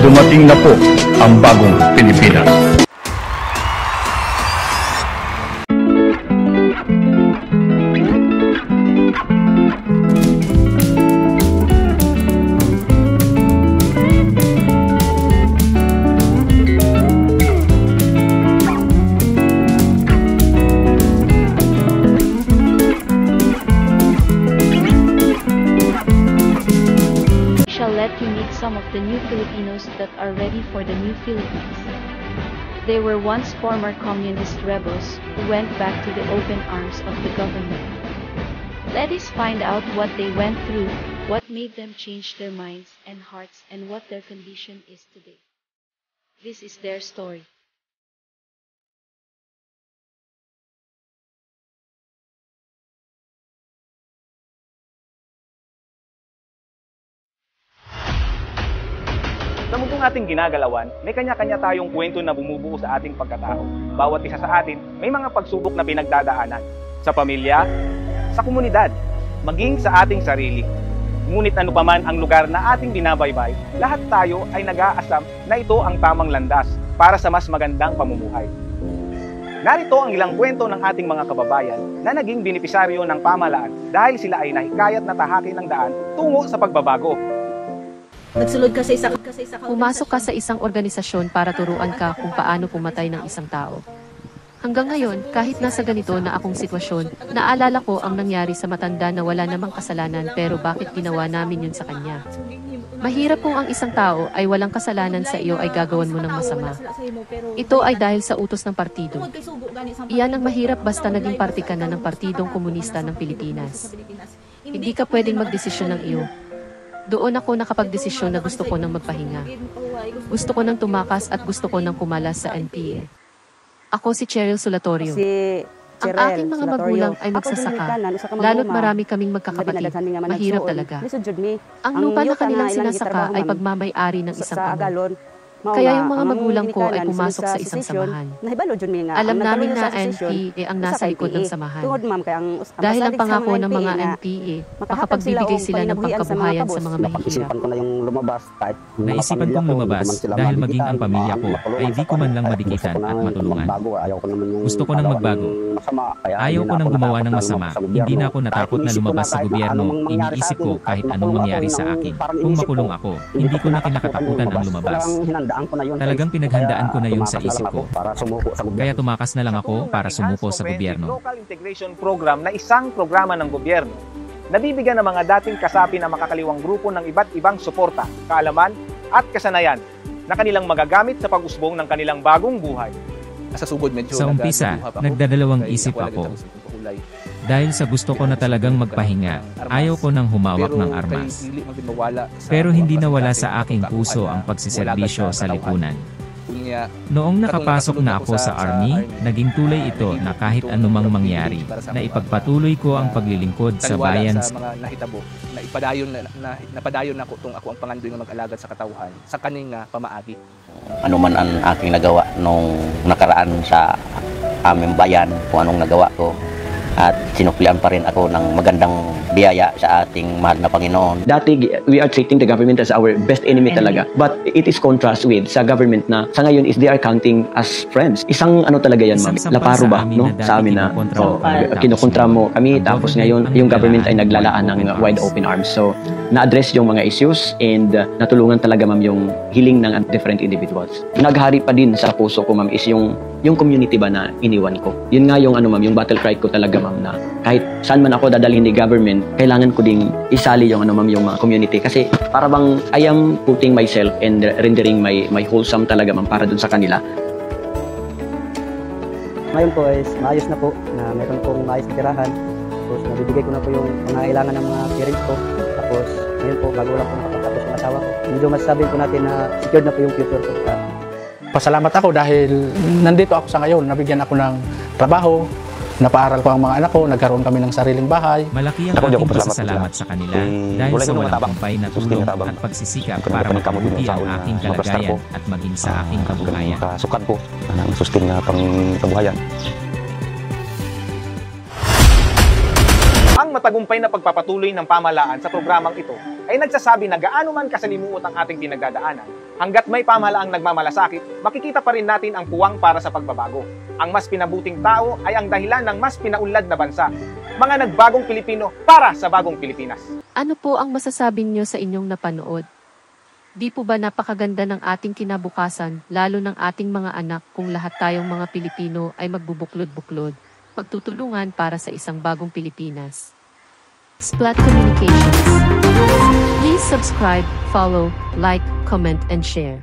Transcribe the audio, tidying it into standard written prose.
Dumating na po ang bagong Pilipinas. Let you meet some of the new Filipinos that are ready for the new Philippines. They were once former communist rebels who went back to the open arms of the government. Let us find out what they went through, what made them change their minds and hearts, and what their condition is today. This is their story. Sa mundong ating ginagalawan, may kanya-kanya tayong kwento na bumubuo sa ating pagkatao. Bawat isa sa atin may mga pagsubok na pinagdadaanan. Sa pamilya, sa komunidad, maging sa ating sarili. Ngunit ano pa man ang lugar na ating binabaybay, lahat tayo ay nag-aasam na ito ang tamang landas para sa mas magandang pamumuhay. Narito ang ilang kwento ng ating mga kababayan na naging benepisaryo ng pamahalaan dahil sila ay nahikayat na tahakin ng daan tungo sa pagbabago. Nagsulod ka sa isang Pumasok ka sa isang organisasyon para turuan ka kung paano pumatay ng isang tao. Hanggang ngayon, kahit nasa ganito na akong sitwasyon, naalala ko ang nangyari sa matanda na wala namang kasalanan pero bakit ginawa namin yun sa kanya. Mahirap kung ang isang tao ay walang kasalanan sa iyo ay gagawan mo ng masama. Ito ay dahil sa utos ng partido. Iyan ang mahirap basta naging parte ka na ng Partidong Komunista ng Pilipinas. Hindi ka pwedeng magdesisyon ng iyo. Doon ako nakapagdesisyon na gusto ko nang magpahinga. Gusto ko nang tumakas at gusto ko nang kumalas sa NPA. Ako si Cheryl Solatorio. Ang aking mga magulang ay magsasaka, lalo't marami kaming magkakapatid. Mahirap talaga. Ang lupa na kanilang sinasaka ay pagmamay-ari ng isang amo. Kaya yung mga magulang ko ay pumasok sa isang samahan. Alam namin na NPA ang nasa likod ng samahan. Dahil ang pangako ng mga NPA, makapagbibigay sila ng pangkabuhayan sa mga mahihirap. Naisipan kong lumabas dahil maging ang pamilya ko ay di ko man lang madikitan at matulungan. Gusto ko nang magbago. Ayaw ko nang gumawa ng masama. Hindi na ako natakot na lumabas sa gobyerno. Iniisip ko kahit anong mangyari sa akin. Kung makulong ako, hindi ko na kinakatakutan ang lumabas. Talagang pinaghandaan ko na yun sa isip ko. Kaya tumakas na lang ako para sumuko sa gobyerno. Local Integration Program na isang programa ng gobyerno. Nabibigyan ng mga dating kasapi na makakaliwang grupo ng iba't ibang suporta, kaalaman at kasanayan na kanilang magagamit sa pag-usbong ng kanilang bagong buhay. Sa umpisa, nagdadalawang isip ako. Dahil sa gusto ko na talagang magpahinga, ayaw ko nang humawak ng armas. Pero hindi nawala sa aking puso ang pagsiservisyo sa lipunan. Noong nakapasok na ako sa army, naging tulay ito na kahit anumang mangyari, na ipagpatuloy ko ang paglilingkod sa bayan. Sa mga nahitabo, napadayon na ako ang pangandoy ng mag-alagad sa katawhan, sa kaning pamaagi. Ano man ang aking nagawa nung nakaraan sa aming bayan, kung anong nagawa ko, at sinuklian pa rin ako ng magandang biyaya sa ating mahal na Panginoon. Dati, we are treating the government as our best enemy talaga. But it is contrast with sa government na sa ngayon is they are counting as friends. Isang ano talaga yan, ma'am? Laparo ba, no? Sa amin na kinukontra mo kami, tapos ngayon yung government ay naglalaan ng wide open arms. So, na-address yung mga issues and natulungan talaga, ma'am, yung healing ng different individuals. Naghari pa din sa puso ko, ma'am, is yung community ba na iniwan ko. Yun nga yung ano, ma'am, yung battle cry ko talaga, ma'am, na kahit saan man ako dadalhin ni government, kailangan ko ding isali yung ano, ma'am, yung mga community kasi para bang I am putting myself and rendering my wholesome talaga, ma'am, para dun sa kanila. Ngayon po is maayos na po na meron pong maayos na tirahan. Tapos nabibigay ko na po yung pangangailangan ng mga parents ko. Tapos ngayon po bago lang po nakapagtapos yung asawa ko. Medyo masasabi po natin na secured na po yung future ko. Pasalamat ako dahil nandito ako sa ngayon. Nabigyan ako ng trabaho. Napaaral ko ang mga anak ko, nagkaroon kami ng sariling bahay. Malaki ang aking pasasalamat sa kanila dahil sa walang kumpay na tulong at pagsisikap para makabuti ang aking kalagayan at maging sa aking kabuhayan. Kasukan po, ang sustain nga pang kabuhayan. Ang Ang matagumpay na pagpapatuloy ng pamahalaan sa programang ito ay nagsasabi na gaano man kasalimuot ang ating pinagdadaanan, hanggat may pamahalaang nagmamalasakit, makikita pa rin natin ang puwang para sa pagbabago. Ang mas pinabuting tao ay ang dahilan ng mas pinaunlad na bansa. Mga nagbagong Pilipino para sa bagong Pilipinas. Ano po ang masasabi niyo sa inyong napanood? Di po ba napakaganda ng ating kinabukasan, lalo ng ating mga anak, kung lahat tayong mga Pilipino ay magbubuklod-buklod, magtutulungan para sa isang bagong Pilipinas? Splat Communications. Please subscribe, follow, like, comment, and share.